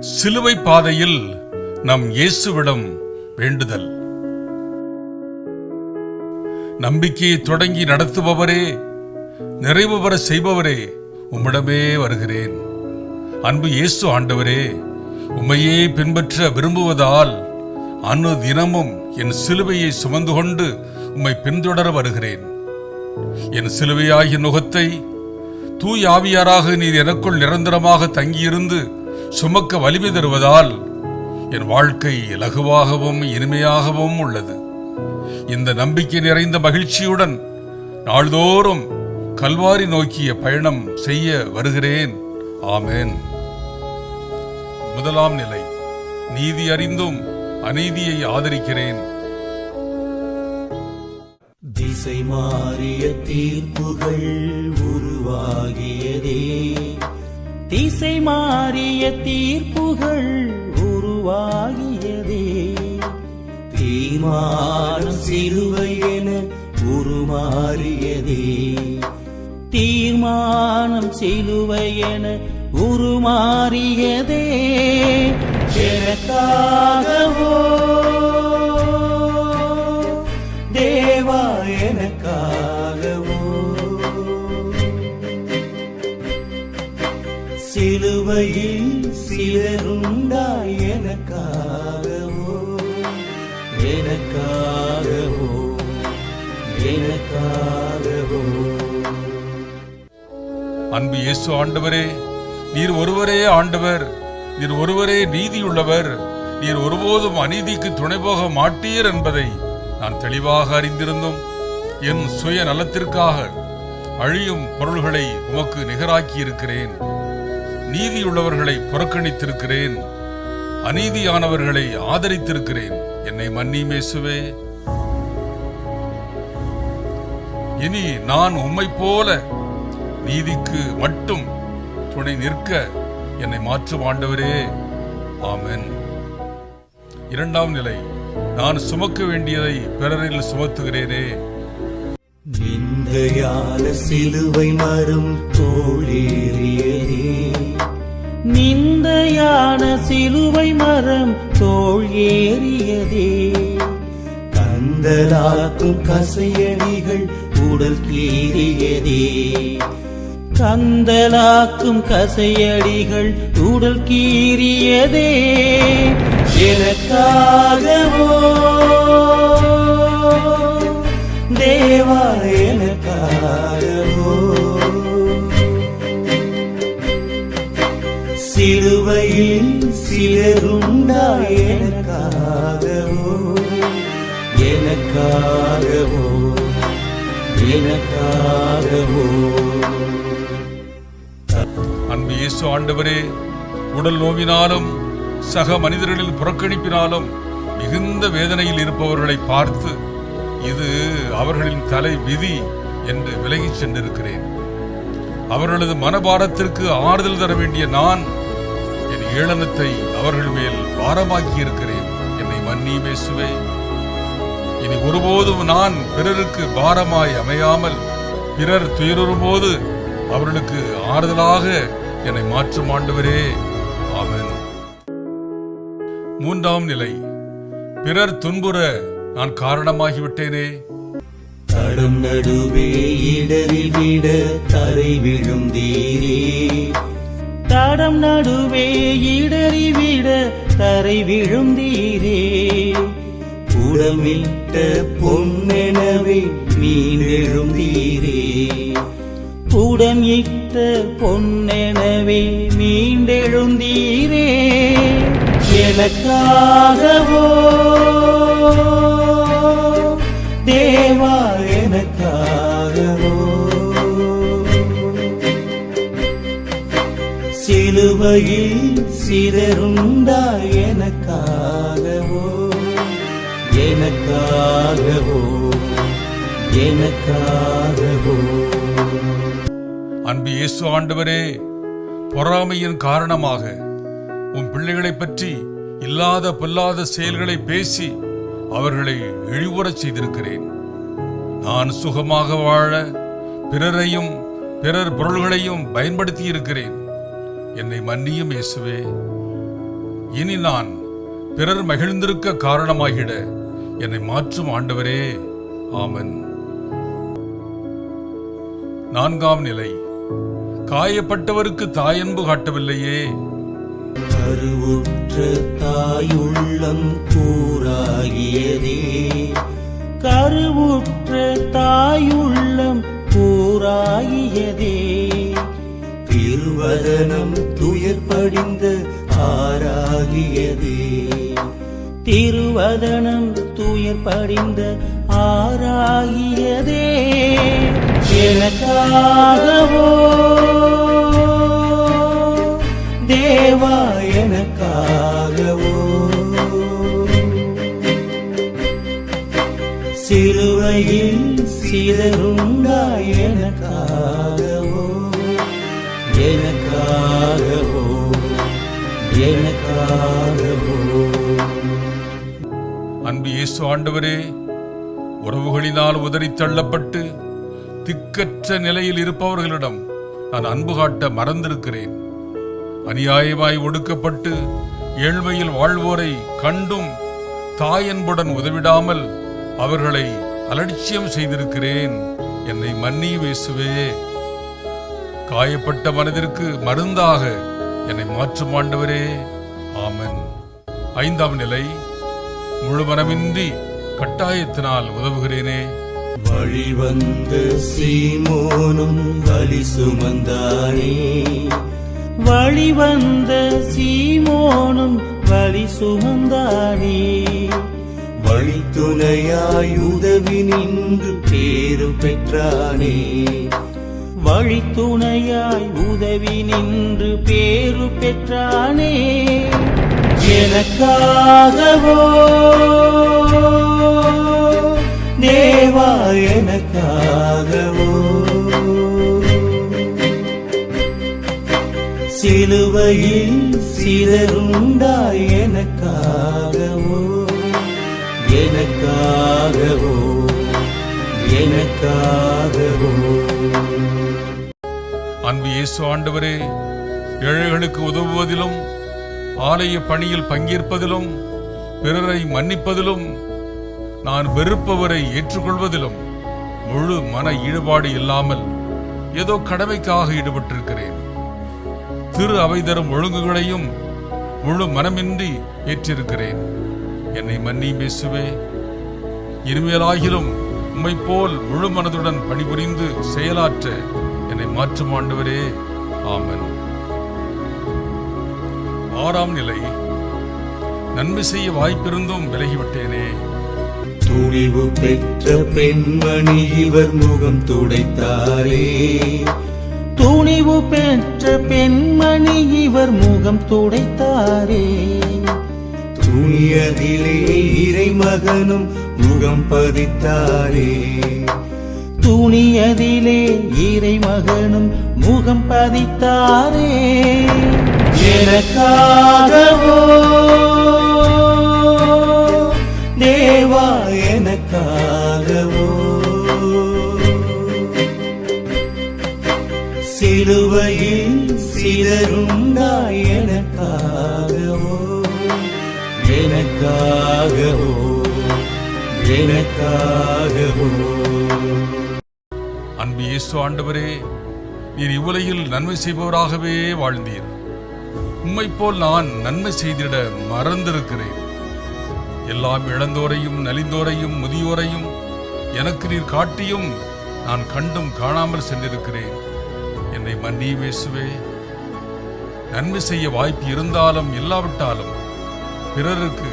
சிலுவை பாதையில் நம் இயேசுவிடம் வேண்டுதல். நம்பிக்கையை தொடங்கி நடத்துபவரே, நிறைவு பெற செய்பவரே, உம்மிடமே வருகிறேன். அன்பு இயேசு ஆண்டவரே, உம்மையே பின்பற்ற விரும்புவதால் அனு தினமும் என் சிலுவையை சுமந்து கொண்டு உம்மை பின்தொடர வருகிறேன். என் சிலுவையாகிய நுகத்தை தூய் ஆவியாராக நீர் எனக்குள் நிரந்தரமாக தங்கியிருந்து சுமக்க வலிமை தருவதால் என் வாழ்க்கை இலகுவாகவும் இனிமையாகவும் உள்ளது. இந்த நம்பிக்கை நிறைந்த மகிழ்ச்சியுடன் நாள்தோறும் கல்வாரி நோக்கிய பயணம் செய்ய வருகிறேன். ஆமென். முதலாம் நிலை, நீதி அறிந்தும் அநீதியை ஆதரிக்கிறேன். திசை மாறிய தீர்ப்புகள் உருவாகியதே, திசை மாறிய தீர்ப்புகள் உருவாகியதே, தீர்மானம் சிலுவை என உருமாறியதே, தீர்மானம் சிலுவை என உருமாறியதே. எனக்காகவோ தேவா, எனக்காகவோ சிலுவையில் சிலருண்டாய், எனக்காகவோ எனக்காகவோ எனக்காகவோ. அன்பு இயேசு ஆண்டவரே, நீர் ஒருவரே ஆண்டவர், நீர் ஒருவரே நீதியுள்ளவர், நீர் ஒருபோதும் அநீதிக்கு துணை போக மாட்டீர் என்பதை நான் தெளிவாக அறிந்திருந்தும் என் சுய நலத்திற்காக அழியும் பொருள்களை உமக்கு நிகராக்கி இருக்கிறேன். நீதியுள்ளவர்களை புறக்கணித்திருக்கிறேன், அநீதியானவர்களை ஆதரித்திருக்கிறேன். என்னை மன்னியும் இயேசுவே. இனி நான் உம்மை போல நீதிக்கு மட்டும் துணை நிற்க என்னை மாற்றும் ஆண்டவரே. ஆமென். இரண்டாம் நிலை, நான் சுமக்க வேண்டியதை பிறரில் சுமத்துகிறேனே. நிந்தையான சிலுவை மரம் தோளேறியதே, நிந்தையான சிலுவை மரம் தோள் ஏறியதே, கந்தலாக்கும் கசையடிகள் உடல் கீறியதே, கந்தலாக்கும் கசையடிகள் உடல் கீறியதே. எனக்காகவோ தேவா, எனக்காகவோ சிலுவையில் சிலருண்டாய், எனக்காகவோ எனக்காகவோ எனக்காகவோ. அன்பு இயேசு ஆண்டவரே, உடல் நோவினாலும் சக மனிதர்களின் புறக்கணிப்பினாலும் மிகுந்த வேதனையில் இருப்பவர்களை பார்த்து இது அவர்களின் தலை விதி என்று விலகிச் சென்றிருக்கிறேன். அவர்களது மனபாரத்திற்கு ஆறுதல் தர வேண்டிய நான் என் ஏளனத்தை அவர்கள் மேல் பாரமாக்கி இருக்கிறேன். என்னை மன்னியும் இயேசுவே. இனி ஒருபோதும் நான் பிறருக்கு பாரமாய் அமையாமல் பிறர் துயரும்போது அவர்களுக்கு ஆறுதலாக என்னை மாற்றும் ஆண்டவரே. ஆமென். மூன்றாம் நிலை, பிறர் துன்புற நான் காரணமாகிவிட்டேனே. தடம் நடுவே இடறிவிட தரை விழுந்தீரே, தடம் நடுவே இடறிவிட தரை விழுந்தீரே, புடமிட்ட பொன்னெனவே மீண்டெழுந்தீரே, புடம் இட்ட பொன்னெனவே மீண்டெழுந்தீரே. எனக்காகவோ தேவா, எனக்காகவோ சிலுவையில் சிலருண்டாய், எனக்காகவோ எனக்காகவோ எனக்காகவோ. அன்பு இயேசு ஆண்டவரே, பொறாமையின் காரணமாக உன் பிள்ளைகளை பற்றி இல்லாத பொல்லாத செயல்களை பேசி அவர்களை இழிவுறச் செய்திருக்கிறேன். நான் சுகமாக வாழ பிறரையும் பிறர் பொருள்களையும் பயன்படுத்தி இருக்கிறேன். என்னை மன்னியும் இயேசுவே. இனி நான் பிறர் மகிழ்ந்திருக்க காரணமாகிட என்னை மாற்றும் ஆண்டவரே. ஆமென். 4ஆம் நிலை. காயப்பட்டவருக்கு தாயன்பு காட்டவில்லையே. கருவுற்ற தாயுள்ளம் கூறாகியதே, கருவுற்ற தாயுள்ளம் கூறாகியதே. திருவதனம் துயர் படிந்த ஆறாகியதே, திருவதனம் துயர் படிந்த ஆறாகியதே. எனக்காகவோ தேவா, எனக்காகவோ சிலுவையில் சிதறுண்டாய் எனக்காகவோ, எனக்காகவோ, எனக்காகவோ. அன்பு இயேசு ஆண்டவரே, உறவுகளினால் உதறித் தள்ளப்பட்டு திக்கற்ற நிலையில் இருப்பவர்களிடம் நான் அன்பு காட்ட மறந்திருக்கிறேன். அநியாயமாய் ஒடுக்கப்பட்டு ஏழ்மையில் வாழ்வோரை கண்டும் தாயன்புடன் உதவிடாமல் அவர்களை அலட்சியம் செய்திருக்கிறேன். என்னை மன்னியும் இயேசுவே. காயப்பட்ட மனதிற்கு மருந்தாக என்னை மாற்றும் ஆண்டவரே. ஆமென். 5ஆம் நிலை. முழு மனமின்றி கட்டாயத்தினால் உதவுகிறேனே. வழிவந்த சீமோனும் வலி சுமந்தானே, வழிவந்த சீமோனும் வலி சுமந்தானே. வழித்துணையாய் உதவி நின்று பேரு பெற்றானே, வழித்துணையாய் உதவி நின்று பேரு பெற்றானே. எனக்காகவோ தேவா, எனக்காகவோ சிலுவையில் சிதறுண்டாய் எனக்காகவோ, எனக்காகவோ, எனக்காகவோ. அன்பு இயேசு ஆண்டவரே, ஏழைகளுக்கு உதவுவதிலும் ஆலய பணியில் பங்கேற்பதிலும் பிறரை மன்னிப்பதிலும் நான் வெறுப்பவரை ஏற்றுக்கொள்வதிலும் முழு மன ஈடுபாடு இல்லாமல் ஏதோ கடமைக்காக ஈடுபட்டிருக்கிறேன். திரு அவை தரும் ஒழுங்குகளையும் முழு மனமின்றி ஏற்றிருக்கிறேன். என்னை மன்னியும் இயேசுவே. இனிமேலாகிலும் உம்மை போல் முழு மனதுடன் பணிபுரிந்து செயலாற்ற என்னை மாற்றும் ஆண்டவரே. ஆமென். 6ஆம் நிலை. நன்மை செய்ய வாய்ப்பிருந்தும் விலகிவிட்டேனே. துணிவு பெற்ற பெண்மணி இவர் முகம் துடைத்தாரே, துணிவு பெற்ற பெண்மணி இவர் முகம் துடைத்தாரே. துணியதிலே இறைமகனும் முகம் பதித்தாரே, துணியதிலே இறைமகனும் முகம் பதித்தாரே. எனக்காகவோ தேவா, எனக்காகவோ சிலுவையில் சிதறுண்டாய் எனக்காகவோ, எனக்காகவோ, எனக்காகவோ. அன்பு இயேசு ஆண்டவரே, நீர் இவ்வுலகில் நன்மை செய்பவராகவே வாழ்ந்தீர். உம்மை போல் நான் நன்மை செய்திட மறந்திருக்கிறேன். எல்லாம் இழந்தோரையும் நலிந்தோரையும் முதியோரையும் எனக்கு நீர் காட்டியும் நான் கண்டும் காணாமல் சென்றிருக்கிறேன். என்னை மன்னியும் இயேசுவே. நன்மை செய்ய வாய்ப்பு இருந்தாலும் இல்லாவிட்டாலும் பிறருக்கு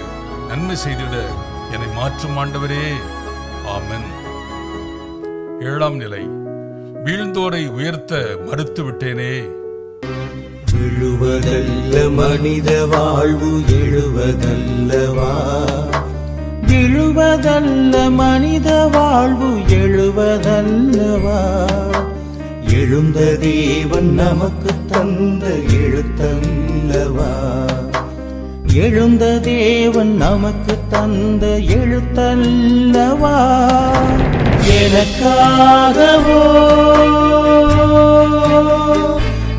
நன்மை செய்திட என்னை மாற்றும் ஆண்டவரே. ஆமென். 7ஆம் நிலை. வீழ்ந்தோரை உயர்த்த மறுத்து விட்டேனே. விழுவதல்ல மனித வாழ்வு எழுவதல்லவா, விழுவதல்ல மனித வாழ்வு எழுவதல்லவா. எழுந்த தேவன் நமக்கு தந்த எழுத்தல்லவா, எழுந்த தேவன் நமக்கு தந்த எழுத்தல்லவா. எனக்காகவோ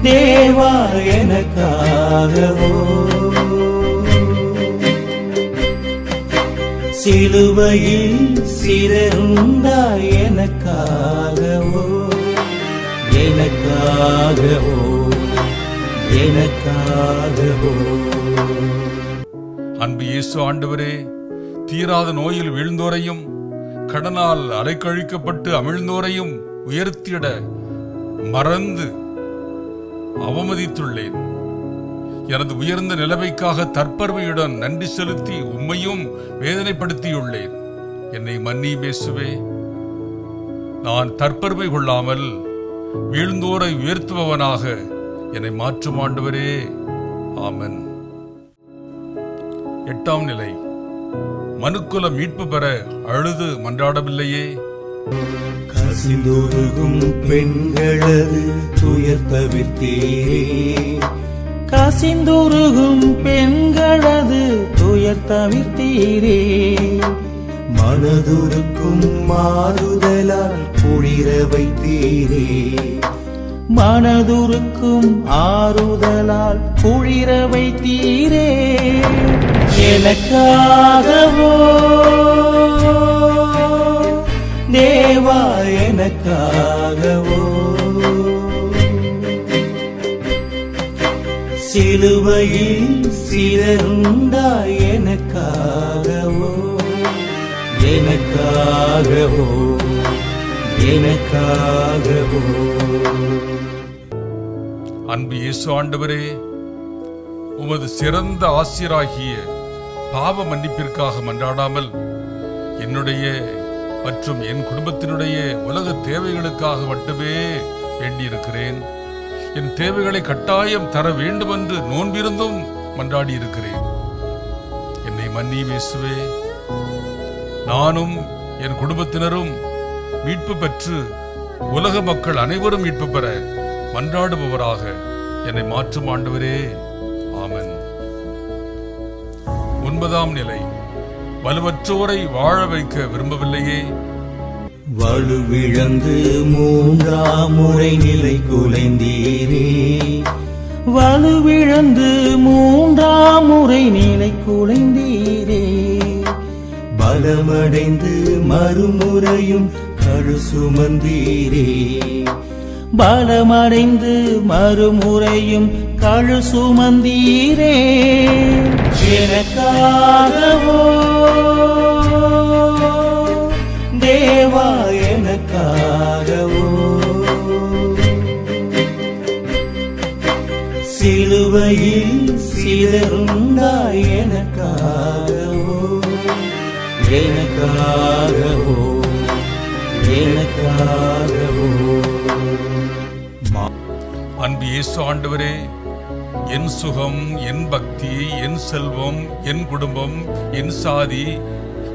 தேவா, எனக்காகவோ சிலுவையில் சிறந்தாய் எனக்காகவோ, எனக்காகவோ, எனக்காகவோ. அன்பு இயேசு ஆண்டவரே, தீராத நோயில் வீழ்ந்தோரையும் கடனால் அலைக்கழிக்கப்பட்டு அமிழ்ந்தோரையும் உயர்த்திட மறந்து அவமதித்துள்ளேன். எனது உயர்ந்த நிலைமைக்காக தற்பெருமையுடன் நன்றி செலுத்தி உம்மையும் வேதனைப்படுத்தியுள்ளேன். என்னை மன்னியும் இயேசுவே. நான் தற்பெருமை கொள்ளாமல் வீழ்ந்தோரை உயர்த்துபவனாக என்னை மாற்றும் ஆண்டவரே. ஆமென். 8ஆம் நிலை. மனுக்குல மீட்பு பெற அழுது மன்றாடவில்லையே. கசிந்துருகும் பெண்களது துயர் தவிர்த்தீரே, கசிந்துருகும் பெண்களது துயர் தவிர்த்தீரே. மனதுருக்கும் மாறுதலால் குளிர வைத்தீரே, மனதுருக்கும் ஆறுதலால் குளிர வைத்தீரே. எனக்காகவோ தேவா, எனக்காகவோ. சிலுவையில் சிறந்தாய் எனக்காகவோ, எனக்காகவோ, எனக்காகவோ. அன்பு இயேசு ஆண்டவரே, உமது சிறந்த ஆசிராகிய பாவ மன்னிப்பிற்காக மன்றாடாமல் என்னுடைய மற்றும் என் குடும்பத்தினுடைய உலக தேவைகளுக்காக மட்டுமே வேண்டியிருக்கிறேன். என் தேவைகளை கட்டாயம் தர வேண்டும் என்று நோன்பிருந்தும் மன்றாடி இருக்கிறேன். என்னை மன்னியும் இயேசுவே. நானும் என் குடும்பத்தினரும் மீட்பு பெற்று உலக மக்கள் அனைவரும் மீட்பு பெற மன்றாடுபவராக என்னை மாற்றும் ஆண்டவரே. ஆமென். 9ஆம் நிலை. வலுவற்றோரை வாழ வைக்க விரும்பவில்லையே. வலுவிழந்து 3ஆம் முறை நிலை குலைந்தீரே, வலுவிழந்து 3ஆம் முறை நிலை குலைந்தீரே. பலமடைந்து மறுமுறையும் கழு சுமந்தீரே, பலமடைந்து மறுமுறையும் கழு சுமந்தீரே. எனக்காகவோ தேவா, எனக்காகவோ. சிலுவையில் சிறந்தாய் எனக்காகவோ, எனக்காகவோ, எனக்காகவோ. அன்பு இயேசு ஆண்டவரே, என் சுகம், என் பக்தி, என் செல்வம், என் குடும்பம், என் சாதி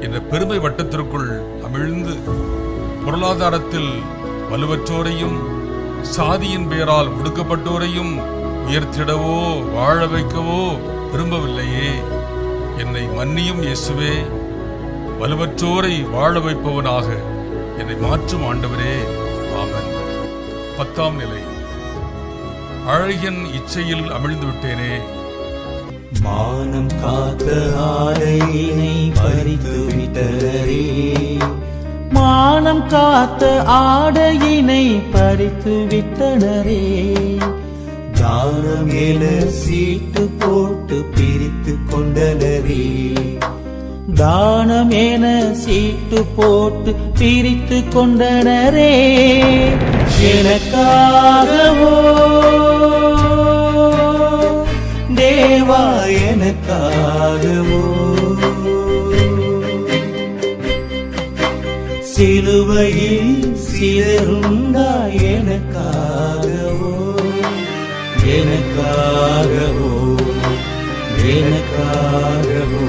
என்ற பெருமை வட்டத்திற்குள் அமிழ்ந்து பொருளாதாரத்தில் வலுவற்றோரையும் சாதியின் பெயரால் ஒடுக்கப்பட்டோரையும் உயர்த்திடவோ வாழ வைக்கவோ விரும்பவில்லையே. என்னை மன்னியும் இயேசுவே. வலுவற்றோரை வாழ வைப்பவனாக என்னை மாற்றும் ஆண்டவரே. ஆமென். 10ஆம் நிலை. அழகின் இச்சையில் அமிழ்ந்து விட்டேனே. மானம் காத்த ஆடையினை பறித்து விட்டனரே, மானம் காத்த ஆடையினை பறித்து விட்டனரே. தானம் என சீட்டு போட்டு பிரித்து கொண்டனரே, தானம் என சீட்டு போட்டு பிரித்து கொண்டனரே. எனக்காகவோ தேவா, எனக்காகவோ. சிலுவையில் சிறந்தாய் எனக்காகவோ, எனக்காகவோ, எனக்காகவோ.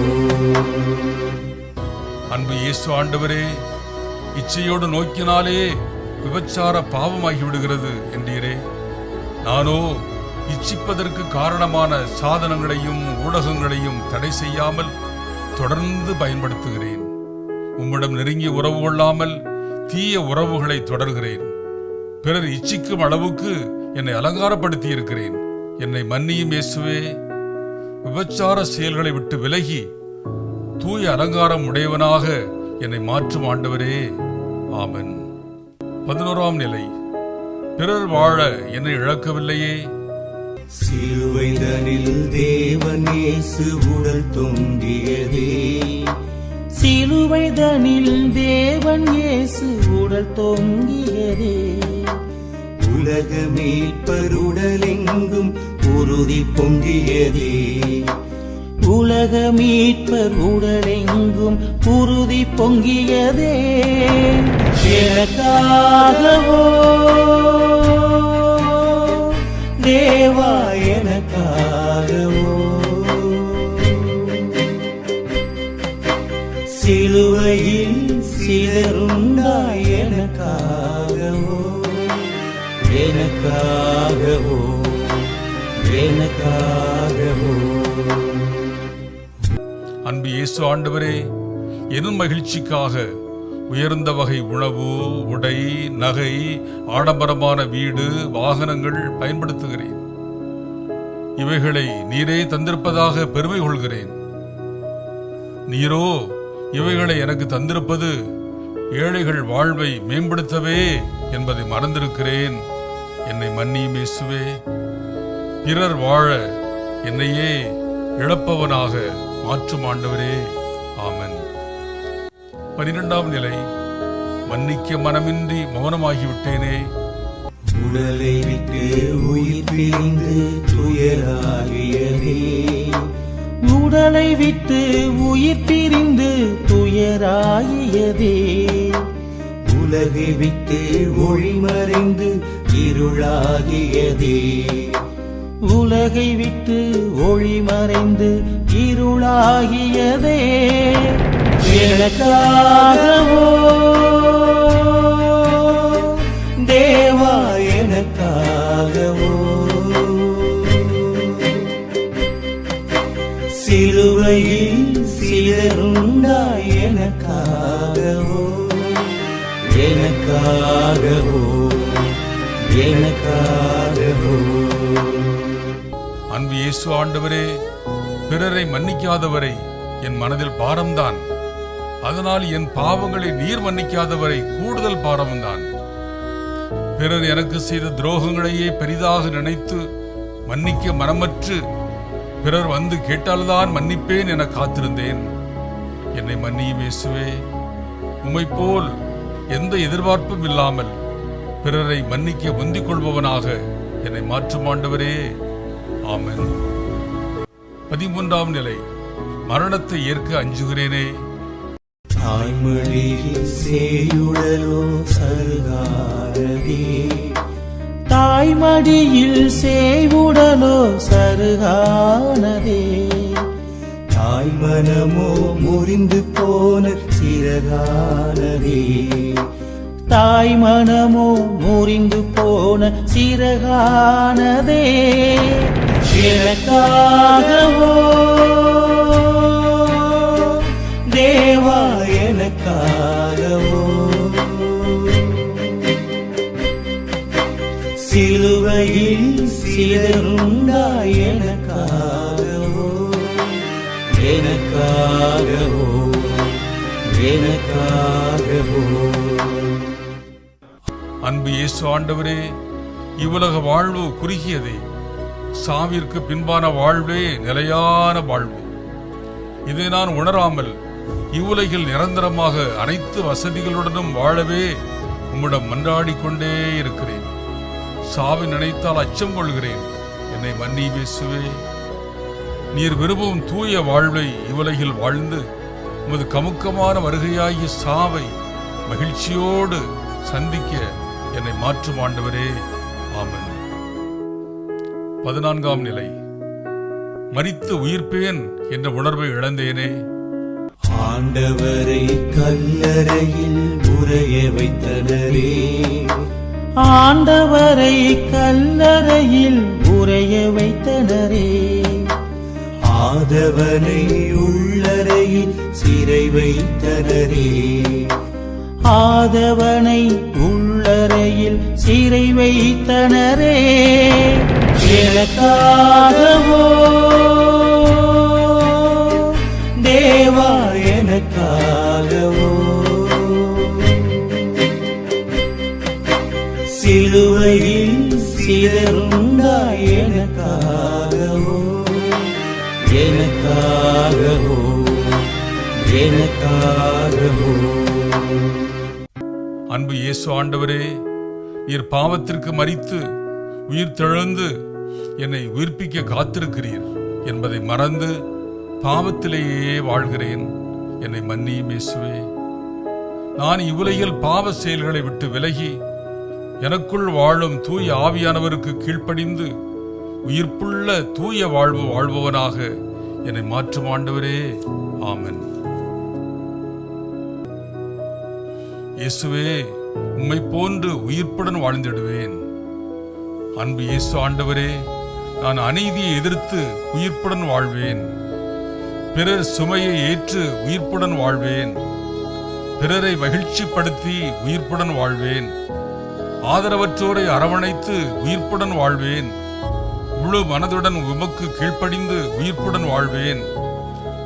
அன்பு இயேசு ஆண்டவரே, இச்சையோடு நோக்கினாலே விபச்சார பாவமாகி விடுகிறது என்றீரே. நானோ இச்சிப்பதற்கு காரணமான சாதனங்களையும் ஊடகங்களையும் தடை செய்யாமல் தொடர்ந்து பயன்படுத்துகிறேன். உம்மிடம் நெருங்கிய உறவு கொள்ளாமல் தீய உறவுகளை தொடர்கிறேன். பிறர் இச்சிக்கும் அளவுக்கு என்னை அலங்காரப்படுத்தி இருக்கிறேன். என்னை மன்னியும் இயேசுவே. விபச்சார செயல்களை விட்டு விலகி தூய அலங்காரம் உடையவனாக என்னை மாற்றும் ஆண்டவரே. ஆமென். 11ஆம் நிலை. பிறர் வாழ என்னை இழக்கவில்லையே. சிலுவைதனில் தேவன் இயேசு உடல் தொங்கியதே. சிலுவைதனில் தேவன் இயேசு உடல் தொங்கியதே. உலக மீட்பர் உடலெங்கும் உறுதி பொங்கியதே. உலக மீட்பர் உடலெங்கும் உறுதி பொங்கியதே. எனக்காகவோ தேவா, எனக்காகவோ சிலுவையில் சிதறுண்டாய். எனக்காகவோ எனக்காகவோ எனக்காகவோ. அன்பு இயேசு ஆண்டவரே, என் மகிழ்ச்சிக்காக உயர்ந்த வகை உணவு, உடை, நகை, ஆடம்பரமான வீடு, வாகனங்கள் பயன்படுத்துகிறேன். இவைகளை நீரே தந்திருப்பதாக பெருமை கொள்கிறேன். நீரோ இவைகளை எனக்கு தந்திருப்பது ஏழைகள் வாழ்வை மேம்படுத்தவே என்பதை மறந்திருக்கிறேன். என்னை மன்னியும் இயேசுவே. பிறர் வாழ என்னையே இழப்பவனாக மாற்றும் ஆண்டவரே. ஆமென். 12ஆம் நிலை. மன்னிக்க மனமின்றி மௌனமாகிவிட்டேனே. உடலை விட்டு உயிர் பிரிந்து துயராகியதே. உடலை விட்டு உயிர் பிரிந்து துயராகியதே. உலகை விட்டு ஒளி மறைந்து இருளாகியதே. உலகை விட்டு ஒளி மறைந்து இருளாகியதே. எனக்காகவோ தேவா, எனக்காகவோ சிலுவையில் சிதறுண்டாய். எனக்காகவோ எனக்காகவோ எனக்காகவோ. அன்பு இயேசு ஆண்டவரே, பிறரை மன்னிக்காதவரை என் மனதில் பாரம்தான். அதனால் என் பாவங்களை நீர் மன்னிக்காதவரை கூடுதல் பாரம்தான். பிறர் எனக்கு செய்த துரோகங்களையே பெரிதாக நினைத்து மன்னிக்க மனமற்று பிறர் வந்து கேட்டால்தான் மன்னிப்பேன் என காத்திருந்தேன். என்னை மன்னியும் இயேசுவே. உம்மைப் போல் எந்த எதிர்பார்ப்பும் இல்லாமல் பிறரை மன்னிக்க முந்திக் கொள்பவனாக என்னை மாற்றும் ஆண்டவரே. ஆமென். 13ஆம் நிலை. மரணத்தை ஏற்க அஞ்சுகிறேனே. தாய்மொழியில் சேயுடலோ சருகாரதே. தாய்மடியில் சேவுடலோ சருகானதே. தாய் மனமோ முறிந்து போன சிறகானதே. தாய் மனமோ முறிந்து போன சிறகானதே. எனக்காகவோ தேவா, எனக்காகவோ சிலுவையில் சிதறுண்டாய். எனக்காகவோ எனக்காகவோ எனக்காகவோ. அன்பு இயேசு ஆண்டவரே, இவ்வுலக வாழ்வு குறுகியதே. சாவிற்கு பின்பான வாழ்வே நிலையான வாழ்வு. இதை நான் உணராமல் இவ்வுலகில் நிரந்தரமாக அனைத்து வசதிகளுடனும் வாழவே உம்மிடம் மன்றாடிக் கொண்டே இருக்கிறேன். சாவை நினைத்தால் அச்சம் கொள்கிறேன். என்னை மன்னியும் இயேசுவே. நீர் விரும்பும் தூய வாழ்வை இவ்வுலகில் வாழ்ந்து உமது கமுக்கமான வருகையாகிய சாவை மகிழ்ச்சியோடு சந்திக்க என்னை மாற்றும் ஆண்டவரே. ஆமென். 14ஆம் நிலை. மரித்து உயிர்ப்பேன் என்ற உணர்வை இழந்தேனே. ஆண்டவரை கல்லறையில் உறைய வைத்தனரே. ஆண்டவரை கல்லறையில் உறைய வைத்தனரே. ஆதவனை உள்ளறையில் சிறை வைத்தனரே. ஆதவனை உள்ளறையில் சிறை வைத்தனரே. எனக்காகவோ தேவா, எனக்காகவோ சிலுவையில் சிதறுண்டாய் எனக்காகவோ எனக்காகவோ எனக்காகவோ. அன்பு இயேசு ஆண்டவரே, நீர் பாவத்திற்கு மரித்து உயிர் தெழுந்து என்னை உயிர்ப்பிக்க காத்திருக்கிறீர் என்பதை மறந்து பாவத்திலேயே வாழ்கிறேன். என்னை மன்னியும் இயேசுவே. நான் இவ்வுலகில் பாவ செயல்களை விட்டு விலகி எனக்குள் வாழும் தூய ஆவியானவருக்கு கீழ்ப்படிந்து உயிர்ப்புள்ள தூய வாழ்வு வாழ்பவனாக என்னை மாற்றும் ஆண்டவரே. ஆமென். இயேசுவே, உம்மை போன்று உயிர்ப்புடன் வாழ்ந்திடுவேன். அன்பு இயேசு ஆண்டவரே, நான் அநீதியை எதிர்த்து உயிர்ப்புடன் வாழ்வேன். பிறர் சுமையை ஏற்று உயிர்ப்புடன் வாழ்வேன். பிறரை மகிழ்ச்சிப்படுத்தி உயிர்ப்புடன் வாழ்வேன். ஆதரவற்றோரை அரவணைத்து உயிர்ப்புடன் வாழ்வேன். முழு மனதுடன் உமக்கு கீழ்ப்படிந்து உயிர்ப்புடன் வாழ்வேன்.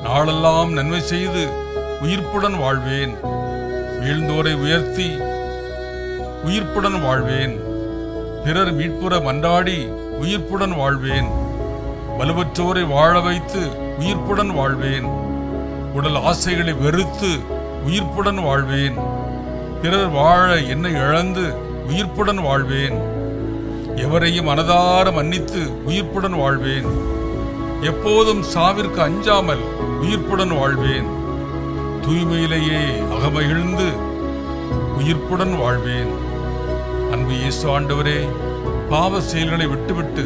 நாளெல்லாம் நன்மை செய்து உயிர்ப்புடன் வாழ்வேன். வீழ்ந்தோரை உயர்த்தி உயிர்ப்புடன் வாழ்வேன். பிறர் மீட்புற மன்றாடி உயிர்ப்புடன் வாழ்வேன். வலுவற்றோரை வாழ வைத்து உயிர்ப்புடன் வாழ்வேன். உடல் ஆசைகளை வெறுத்து உயிர்ப்புடன் வாழ்வேன். பிறர் வாழ என்னை இழந்து உயிர்ப்புடன் வாழ்வேன். எவரையும் மனதார மன்னித்து உயிர்ப்புடன் வாழ்வேன். எப்போதும் சாவிற்கு அஞ்சாமல் உயிர்ப்புடன் வாழ்வேன். தூய்மையிலேயே அகமகிழ்ந்து உயிர்ப்புடன் வாழ்வேன். அன்பு இயேசு ஆண்டவரே, பாவ செயல்களை விட்டுவிட்டு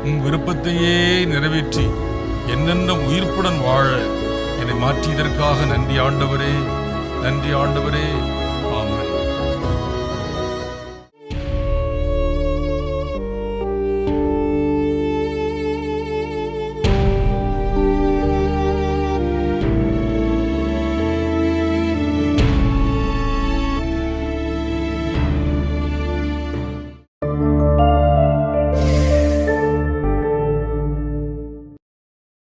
உம் விருப்பத்தையே நிறைவேற்றி என்னென்னும் உயிர்ப்புடன் வாழ என்னை மாற்றியதற்காக நன்றி ஆண்டவரே, நன்றி ஆண்டவரே.